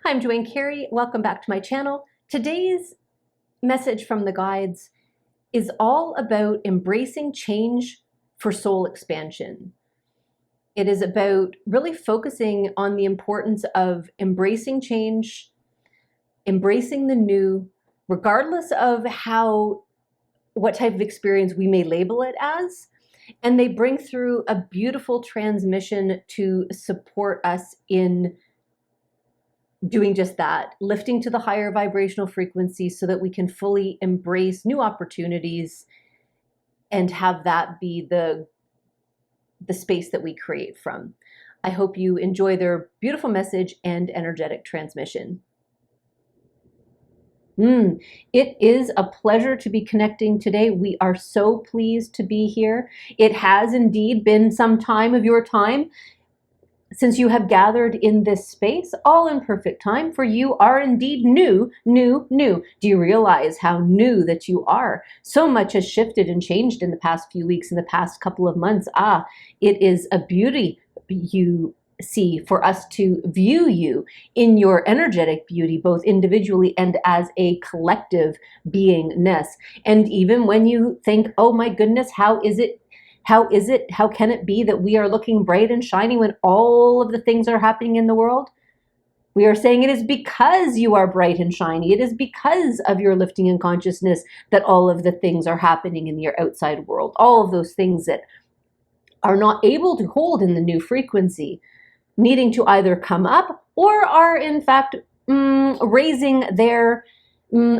Hi, I'm Joanne Carey. Welcome back to my channel. Today's message from the guides is all about embracing change for soul expansion. It is about really focusing on the importance of embracing change, embracing the new, regardless of what type of experience we may label it as. And they bring through a beautiful transmission to support us in doing just that, lifting to the higher vibrational frequency so that we can fully embrace new opportunities and have that be the space that we create from. I hope you enjoy their beautiful message and energetic transmission. It is a pleasure to be connecting today. We are so pleased to be here. It has indeed been some time of your time since you have gathered in this space, all in perfect time, for you are indeed new. Do you realize how new that you are? So much has shifted and changed in the past few weeks, in the past couple of months. It is a beauty you see for us to view you in your energetic beauty, both individually and as a collective beingness. And even when you think, oh my goodness, how can it be that we are looking bright and shiny when all of the things are happening in the world? We are saying it is because you are bright and shiny. It is because of your lifting in consciousness that all of the things are happening in your outside world. All of those things that are not able to hold in the new frequency, needing to either come up or are in fact raising their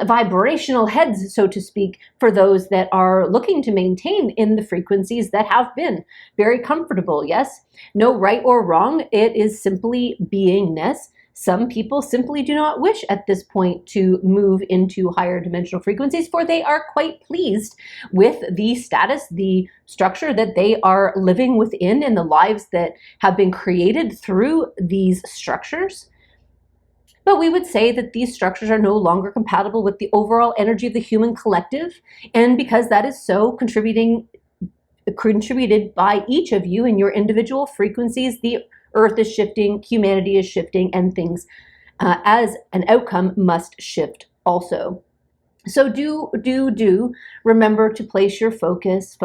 vibrational heads, so to speak, for those that are looking to maintain in the frequencies that have been very comfortable. Yes, no right or wrong. It is simply beingness. Some people simply do not wish at this point to move into higher dimensional frequencies, for they are quite pleased with the status, the structure that they are living within, and the lives that have been created through these structures. But we would say that these structures are no longer compatible with the overall energy of the human collective. And because that is so contributed by each of you in your individual frequencies, the earth is shifting, humanity is shifting, and things as an outcome must shift also. So do remember to place your focus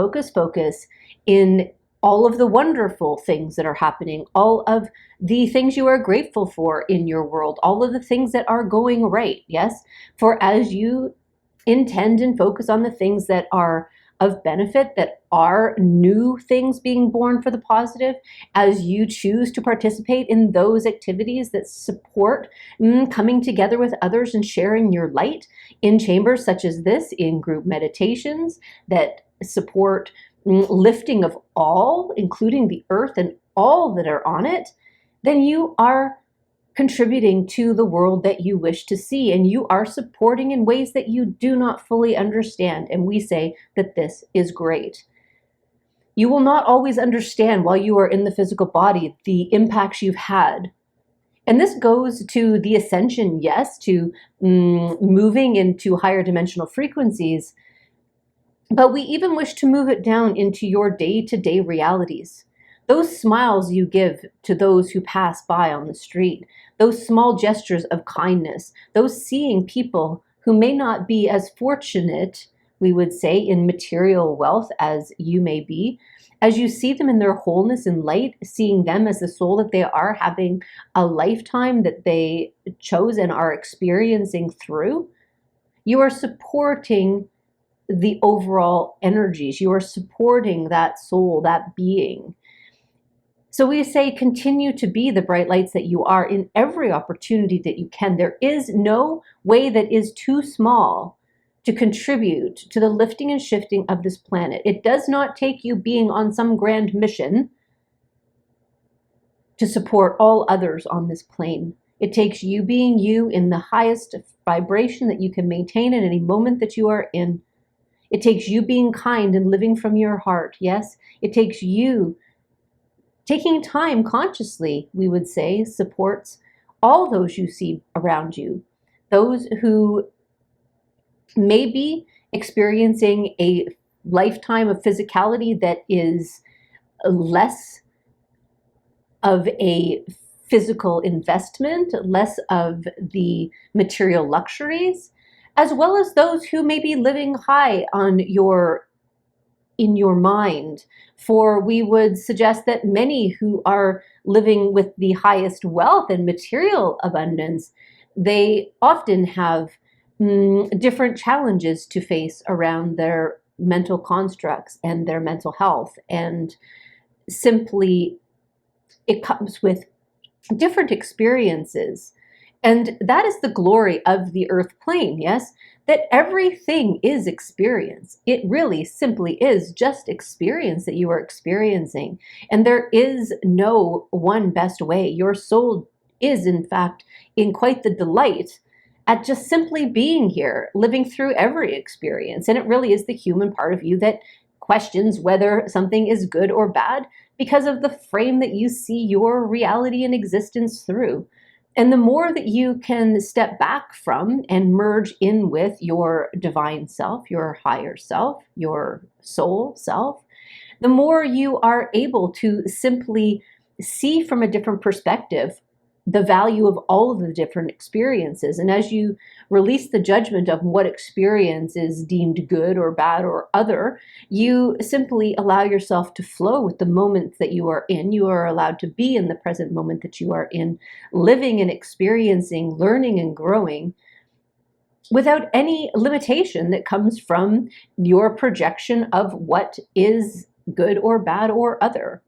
in all of the wonderful things that are happening, all of the things you are grateful for in your world, all of the things that are going right, yes? For as you intend and focus on the things that are of benefit, that are new things being born for the positive, as you choose to participate in those activities that support coming together with others and sharing your light in chambers such as this, in group meditations that support lifting of all, including the earth and all that are on it, then you are contributing to the world that you wish to see, and you are supporting in ways that you do not fully understand. And we say that this is great. You will not always understand while you are in the physical body the impacts you've had. And this goes to the ascension, yes, to moving into higher dimensional frequencies. But we even wish to move it down into your day-to-day realities. Those smiles you give to those who pass by on the street, those small gestures of kindness, those seeing people who may not be as fortunate, we would say, in material wealth as you may be, as you see them in their wholeness and light, seeing them as the soul that they are, having a lifetime that they chose and are experiencing through, you are supporting the overall energies. You are supporting that soul, that being. So we say continue to be the bright lights that you are in every opportunity that you can. There is no way that is too small to contribute to the lifting and shifting of this planet. It does not take you being on some grand mission to support all others on this plane. It takes you being you in the highest vibration that you can maintain in any moment that you are in. It takes you being kind and living from your heart, yes? It takes you taking time consciously, we would say, supports all those you see around you. Those who may be experiencing a lifetime of physicality that is less of a physical investment, less of the material luxuries, as well as those who may be living high on in your mind. For we would suggest that many who are living with the highest wealth and material abundance, they often have different challenges to face around their mental constructs and their mental health. And simply, it comes with different experiences. And that is the glory of the earth plane, yes? That everything is experience. It really simply is just experience that you are experiencing. And there is no one best way. Your soul is, in fact, in quite the delight at just simply being here, living through every experience. And it really is the human part of you that questions whether something is good or bad because of the frame that you see your reality and existence through. And the more that you can step back from and merge in with your divine self, your higher self, your soul self, the more you are able to simply see from a different perspective the value of all of the different experiences. And as you release the judgment of what experience is deemed good or bad or other, you simply allow yourself to flow with the moment that you are in. You are allowed to be in the present moment that you are in, living and experiencing, learning and growing without any limitation that comes from your projection of what is good or bad or other.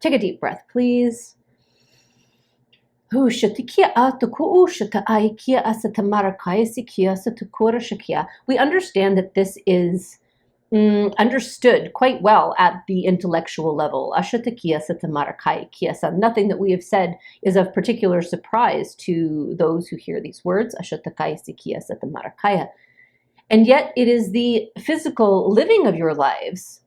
Take a deep breath, please. We understand that this is understood quite well at the intellectual level. Nothing that we have said is of particular surprise to those who hear these words. And yet it is the physical living of your lives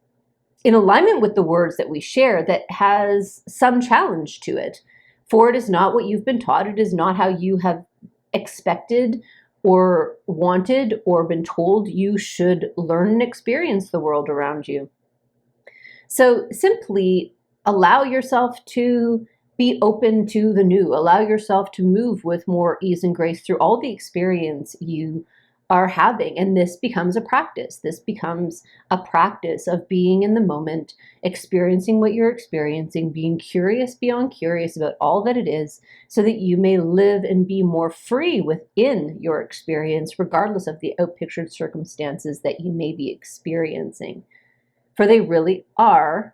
in alignment with the words that we share that has some challenge to it. For it is not what you've been taught. It is not how you have expected or wanted or been told you should learn and experience the world around you. So simply allow yourself to be open to the new. Allow yourself to move with more ease and grace through all the experience you are having. And this becomes a practice. This becomes a practice of being in the moment, experiencing what you're experiencing, being curious beyond curious about all that it is, so that you may live and be more free within your experience, regardless of the outpictured circumstances that you may be experiencing. For they really are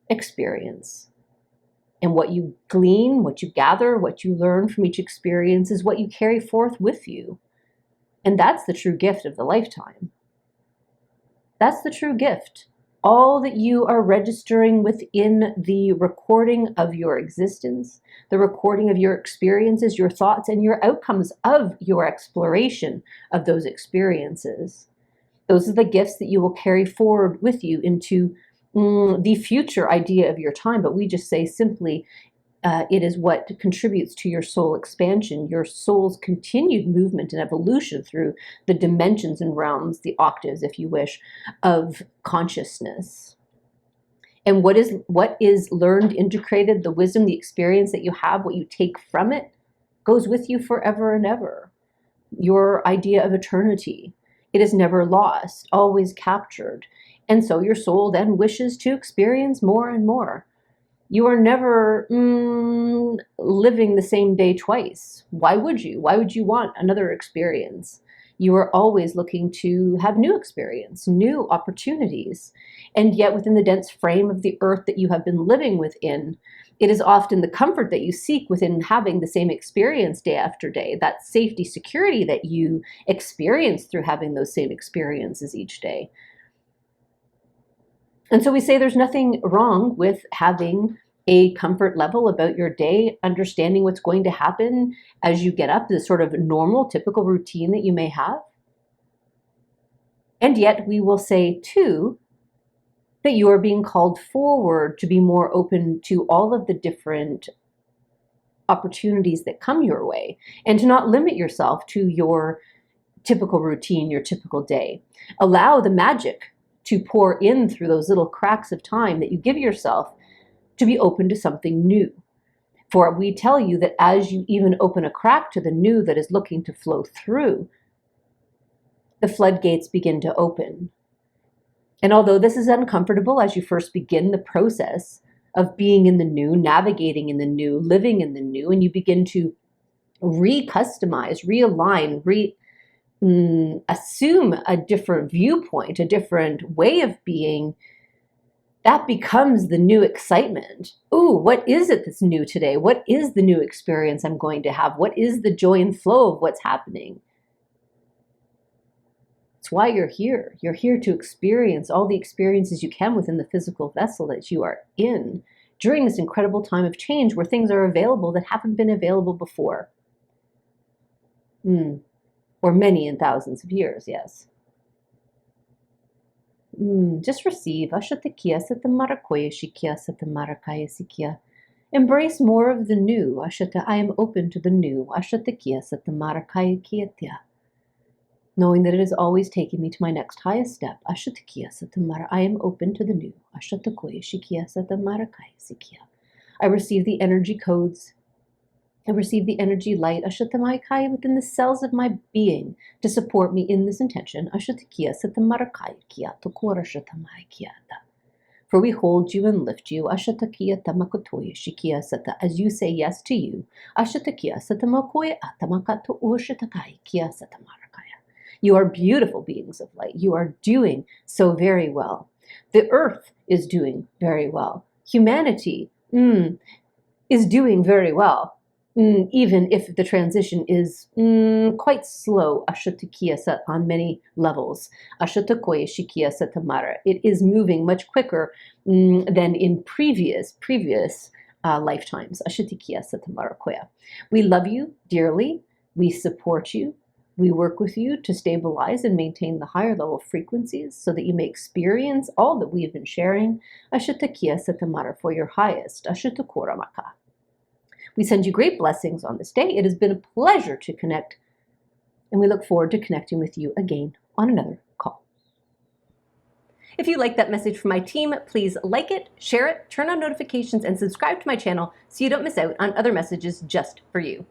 experience. And what you glean, what you gather, what you learn from each experience is what you carry forth with you. And that's the true gift of the lifetime. That's the true gift. All that you are registering within the recording of your existence, the recording of your experiences, your thoughts, and your outcomes of your exploration of those experiences. Those are the gifts that you will carry forward with you into the future idea of your time. But we just say simply, it is what contributes to your soul expansion, your soul's continued movement and evolution through the dimensions and realms, the octaves, if you wish, of consciousness. And what is learned, integrated, the wisdom, the experience that you have, what you take from it, goes with you forever and ever. Your idea of eternity, it is never lost, always captured. And so your soul then wishes to experience more and more. You are never living the same day twice. Why would you? Why would you want another experience? You are always looking to have new experience, new opportunities. And yet within the dense frame of the earth that you have been living within, it is often the comfort that you seek within having the same experience day after day, that safety, security that you experience through having those same experiences each day. And so we say there's nothing wrong with having a comfort level about your day, understanding what's going to happen as you get up, the sort of normal, typical routine that you may have. And yet we will say too, that you are being called forward to be more open to all of the different opportunities that come your way, and to not limit yourself to your typical routine, your typical day. Allow the magic to pour in through those little cracks of time that you give yourself to be open to something new. For we tell you that as you even open a crack to the new that is looking to flow through, the floodgates begin to open. And although this is uncomfortable as you first begin the process of being in the new, navigating in the new, living in the new, and you begin to recustomize, realign, assume a different viewpoint, a different way of being, that becomes the new excitement. Ooh, what is it that's new today? What is the new experience I'm going to have? What is the joy and flow of what's happening? It's why you're here. You're here to experience all the experiences you can within the physical vessel that you are in during this incredible time of change where things are available that haven't been available before. Or many in thousands of years, yes. Just receive. Embrace more of the new. I am open to the new. Knowing that it is always taking me to my next highest step. I am open to the new. I receive the energy codes. I receive the energy light within the cells of my being to support me in this intention. For we hold you and lift you. As you say yes to you. You are beautiful beings of light. You are doing so very well. The earth is doing very well. Humanity is doing very well. Even if the transition is quite slow, on many levels. It is moving much quicker than in previous lifetimes. We love you dearly. We support you. We work with you to stabilize and maintain the higher level frequencies so that you may experience all that we have been sharing. For your highest. We send you great blessings on this day. It has been a pleasure to connect, and we look forward to connecting with you again on another call. If you like that message from my team, please like it, share it, turn on notifications, and subscribe to my channel so you don't miss out on other messages just for you.